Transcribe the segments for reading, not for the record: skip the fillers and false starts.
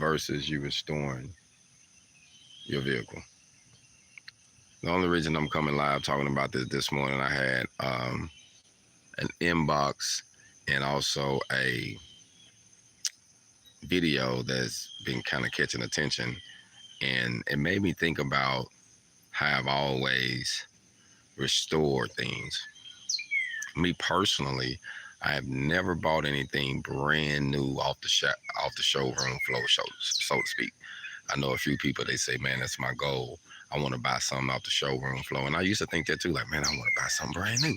versus you restoring your vehicle. The only reason I'm coming live talking about this morning, I had an inbox and also a video that's been kind of catching attention, and it made me think about how I've always restored things. Me personally, I have never bought anything brand new off the showroom floor, so to speak. I know a few people, they say, man, that's my goal. I want to buy something off the showroom floor. And I used to think that too, like, man, I want to buy something brand new.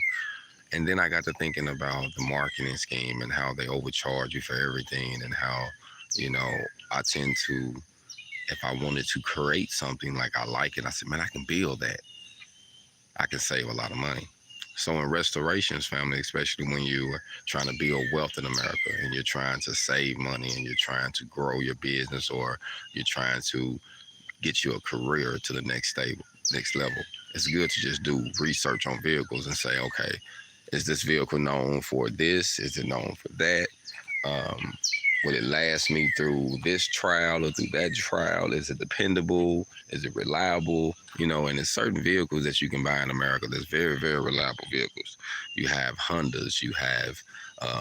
And then I got to thinking about the marketing scheme and how they overcharge you for everything, and how, you know, I tend to, if I wanted to create something like I like it, I said, man, I can build that. I can save a lot of money. So in restorations, family, especially when you're trying to build wealth in America and you're trying to save money and you're trying to grow your business, or you're trying to get you a career to the next level, it's good to just do research on vehicles and say, okay, is this vehicle known for this? Is it known for that? Um, Will it last me through this trial or through that trial? Is it dependable? Is it reliable? You know, and there's certain vehicles that you can buy in America that's very, very reliable vehicles. You have Hondas, you have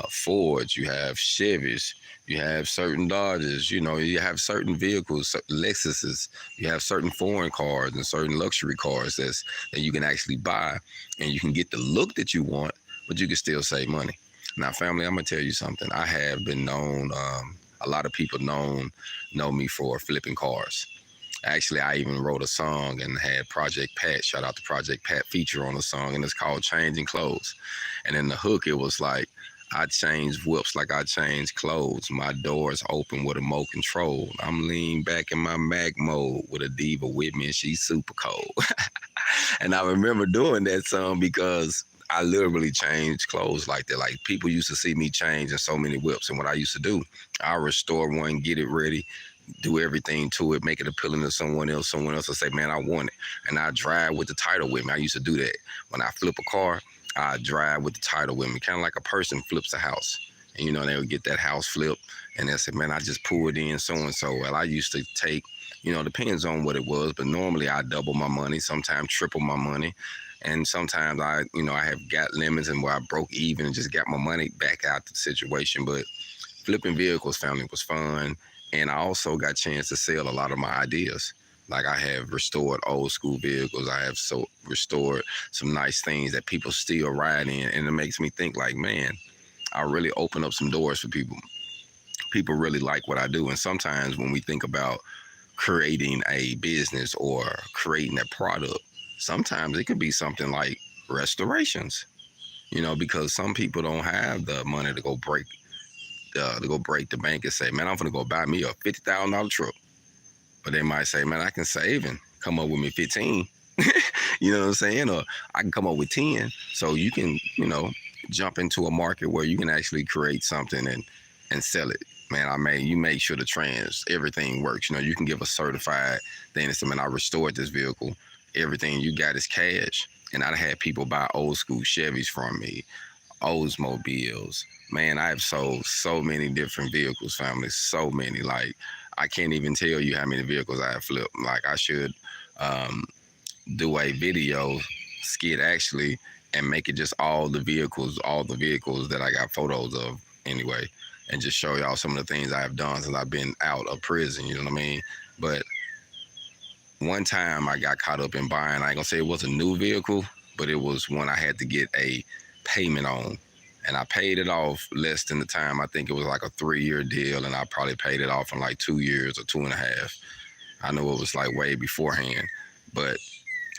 Fords, you have Chevys, you have certain Dodges, you know, you have certain vehicles, certain Lexuses, you have certain foreign cars and certain luxury cars that you can actually buy, and you can get the look that you want, but you can still save money. Now, family, I'm gonna tell you something. I have been known. A lot of people know me for flipping cars. Actually, I even wrote a song and had Project Pat, shout out to Project Pat, feature on the song, and it's called "Changing Clothes." And in the hook, it was like, I change whips like I change clothes. My doors open with a remote control. I'm lean back in my Mac mode with a diva with me, and she's super cold. And I remember doing that song because I literally changed clothes like that. Like, people used to see me changing so many whips, and what I used to do, I restore one, get it ready, do everything to it, make it appealing to someone else. Someone else will say, man, I want it. And I drive with the title with me. I used to do that. When I flip a car, I drive with the title with me, kind of like a person flips a house. And, you know, they would get that house flipped, and they'll say, man, I just pulled in so-and-so. Well, I used to take, you know, depends on what it was, but normally I double my money, sometimes triple my money. And sometimes I have got limits and where I broke even and just got my money back out the situation. But flipping vehicles, family, was fun. And I also got a chance to sell a lot of my ideas. Like, I have restored old school vehicles. I have restored some nice things that people still ride in. And it makes me think, like, man, I really open up some doors for people. People really like what I do. And sometimes when we think about creating a business or creating a product, sometimes it could be something like restorations, you know, because some people don't have the money to go break the bank and say, man, I'm gonna go buy me a $50,000 truck. But they might say, man, I can save and come up with me 15. You know what I'm saying? Or I can come up with 10. So you can, you know, jump into a market where you can actually create something and sell it. Man, you make sure everything works. You know, you can give a certified thing and say, man, I restored this vehicle. Everything you got is cash. And I've had people buy old school Chevys from me, Oldsmobiles. Man, I have sold so many different vehicles, family, so many. Like, I can't even tell you how many vehicles I have flipped. Like, I should do a video skit, actually, and make it just all the vehicles that I got photos of anyway, and just show y'all some of the things I have done since I've been out of prison, you know what I mean? But one time I got caught up in buying, I ain't gonna say it was a new vehicle, but it was one I had to get a payment on. And I paid it off less than the time. I think it was like a 3-year deal, and I probably paid it off in like 2 years or 2.5. I know it was like way beforehand, but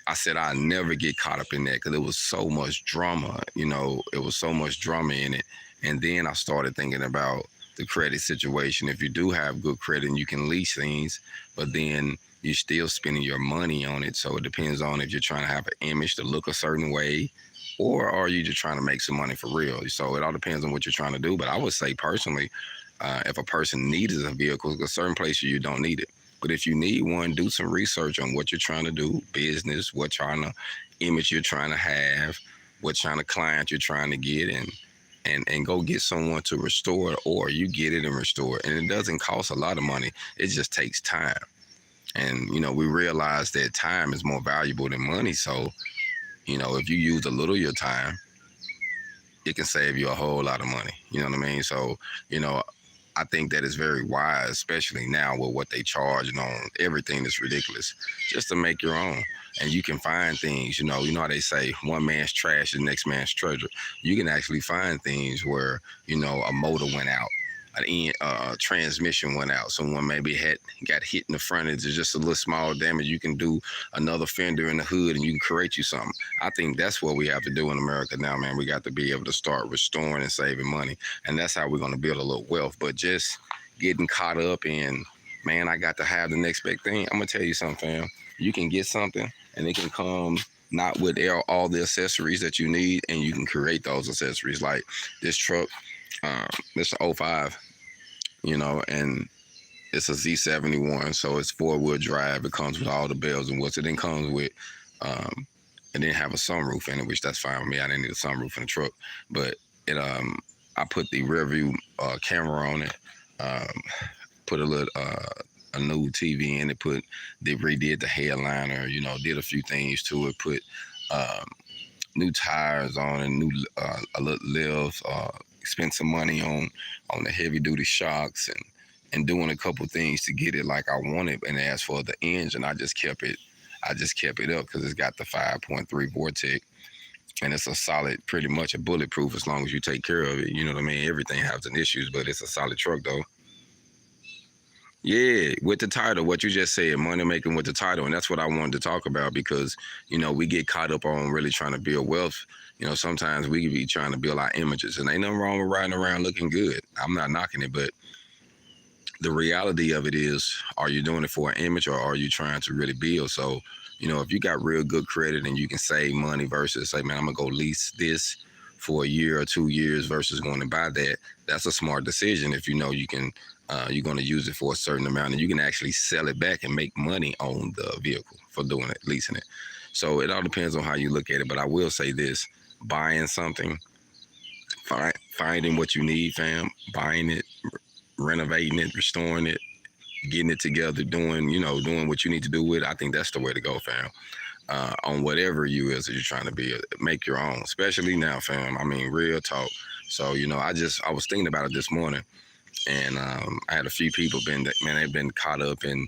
I said I'd never get caught up in that because it was so much drama, you know, it was so much drama in it. And then I started thinking about the credit situation. If you do have good credit, you can lease things, but then you're still spending your money on it. So it depends on if you're trying to have an image to look a certain way, or are you just trying to make some money for real? So it all depends on what you're trying to do. But I would say personally, if a person needs a vehicle, there's certain places you don't need it. But if you need one, do some research on what you're trying to do, business, what kind of image you're trying to have, what kind of client you're trying to get, and and go get someone to restore it, or you get it and restore it. And it doesn't cost a lot of money. It just takes time. And, we realize that time is more valuable than money. So, if you use a little of your time, it can save you a whole lot of money. You know what I mean? So, I think that is very wise, especially now with what they charge and on everything that's ridiculous, just to make your own. And you can find things, you know how they say one man's trash is the next man's treasure. You can actually find things where, a motor went out, a transmission went out, someone maybe got hit in the front, it's just a little small damage. You can do another fender in the hood and you can create you something. I think that's what we have to do in America now, man. We got to be able to start restoring and saving money, and that's how we're going to build a little wealth. But just getting caught up in, man, I got to have the next big thing. I'm gonna tell you something, fam. You can get something and it can come not with all the accessories that you need, and you can create those accessories. Like this truck, this 05, and it's a Z71, so it's 4-wheel drive. It comes with all the bells and whistles. It then comes with, it didn't have a sunroof in it, which that's fine with me. I didn't need a sunroof in the truck, but it, I put the rear view camera on it, put a little, a new TV in it, they redid the headliner, did a few things to it, put new tires on and new a little lift, spent some money on the heavy duty shocks and doing a couple things to get it like I wanted. And as for the engine, I just kept it up because it's got the 5.3 Vortec, and it's a solid, pretty much a bulletproof as long as you take care of it. You know what I mean? Everything has an issues, but it's a solid truck though. Yeah, with the title, what you just said, money making with the title. And that's what I wanted to talk about because, we get caught up on really trying to build wealth. Sometimes we could be trying to build our images, and ain't nothing wrong with riding around looking good. I'm not knocking it, but the reality of it is, are you doing it for an image or are you trying to really build? So, if you got real good credit and you can save money versus say, man, I'm going to go lease this for a year or 2 years versus going to buy that, that's a smart decision if you can. You're going to use it for a certain amount, and you can actually sell it back and make money on the vehicle for doing it, leasing it. So it all depends on how you look at it. But I will say this: buying something, finding what you need, fam, buying it, renovating it, restoring it, getting it together, doing what you need to do with it. I think that's the way to go, fam. On whatever you is that you're trying to be, make your own, especially now, fam. I mean, real talk. So, I was thinking about it this morning. And I had a few people they've been caught up in,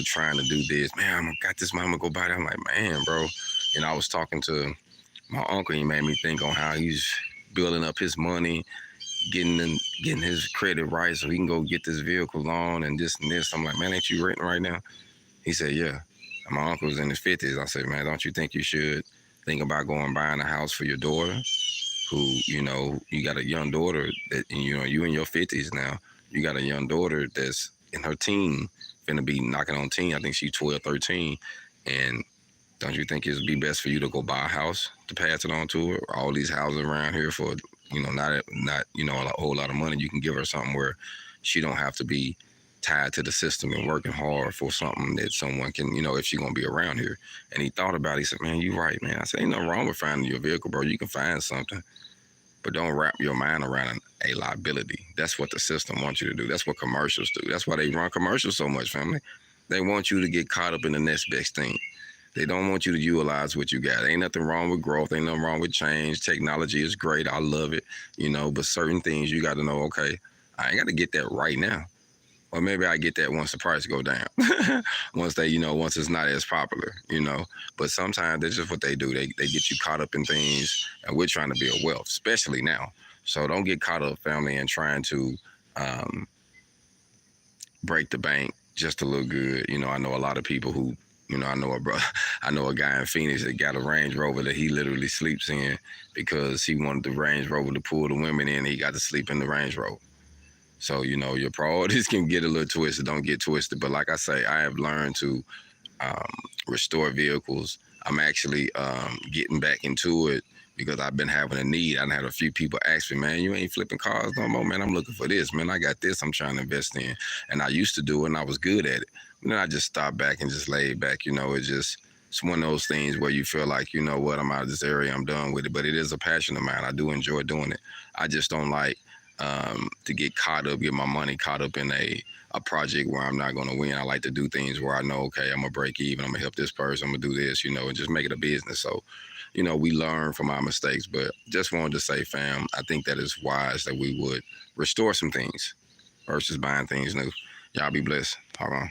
trying to do this. Man, I got this, man, I'm gonna go buy that. I'm like, man, bro. I was talking to my uncle. He made me think on how he's building up his money, getting his credit right so he can go get this vehicle loan and this and this. I'm like, man, ain't you renting right now? He said, yeah. And my uncle's in his 50s. I said, man, don't you think you should think about going buying a house for your daughter? Who, you got a young daughter that, you in your 50s now. You got a young daughter that's in her teen, finna be knocking on teen. I think she's 12, 13. And don't you think it'd be best for you to go buy a house to pass it on to her? All these houses around here for, not a whole lot of money. You can give her something where she don't have to be tied to the system and working hard for something that someone can, if she's going to be around here. And he thought about it. He said, man, you right, man. I said, ain't nothing wrong with finding your vehicle, bro. You can find something. But don't wrap your mind around a liability. That's what the system wants you to do. That's what commercials do. That's why they run commercials so much, family. They want you to get caught up in the next best thing. They don't want you to utilize what you got. Ain't nothing wrong with growth. Ain't nothing wrong with change. Technology is great. I love it, but certain things you got to know, okay, I ain't got to get that right now. Or maybe I get that once the price go down. once it's not as popular, But sometimes that's just what they do. They get you caught up in things, and we're trying to build wealth, especially now. So don't get caught up, family, in trying to break the bank just to look good. I know a lot of people who, I know a guy in Phoenix that got a Range Rover that he literally sleeps in because he wanted the Range Rover to pull the women in. He got to sleep in the Range Rover. So, your priorities can get a little twisted. Don't get twisted. But like I say, I have learned to restore vehicles. I'm actually getting back into it because I've been having a need. I had a few people ask me, man, you ain't flipping cars no more, man. I'm looking for this, man. I got this I'm trying to invest in. And I used to do it, and I was good at it. Then I just stopped back and just laid back. It just, it's one of those things where you feel like, you know what, I'm out of this area, I'm done with it. But it is a passion of mine. I do enjoy doing it. I just don't like to get my money caught up in a project where I'm not going to win. I like to do things where I know, okay, I'm going to break even, I'm going to help this person, I'm going to do this, you know, and just make it a business. So, you know, we learn from our mistakes. But just wanted to say, fam, I think that it's wise that we would restore some things versus buying things new. Y'all be blessed. HogOn.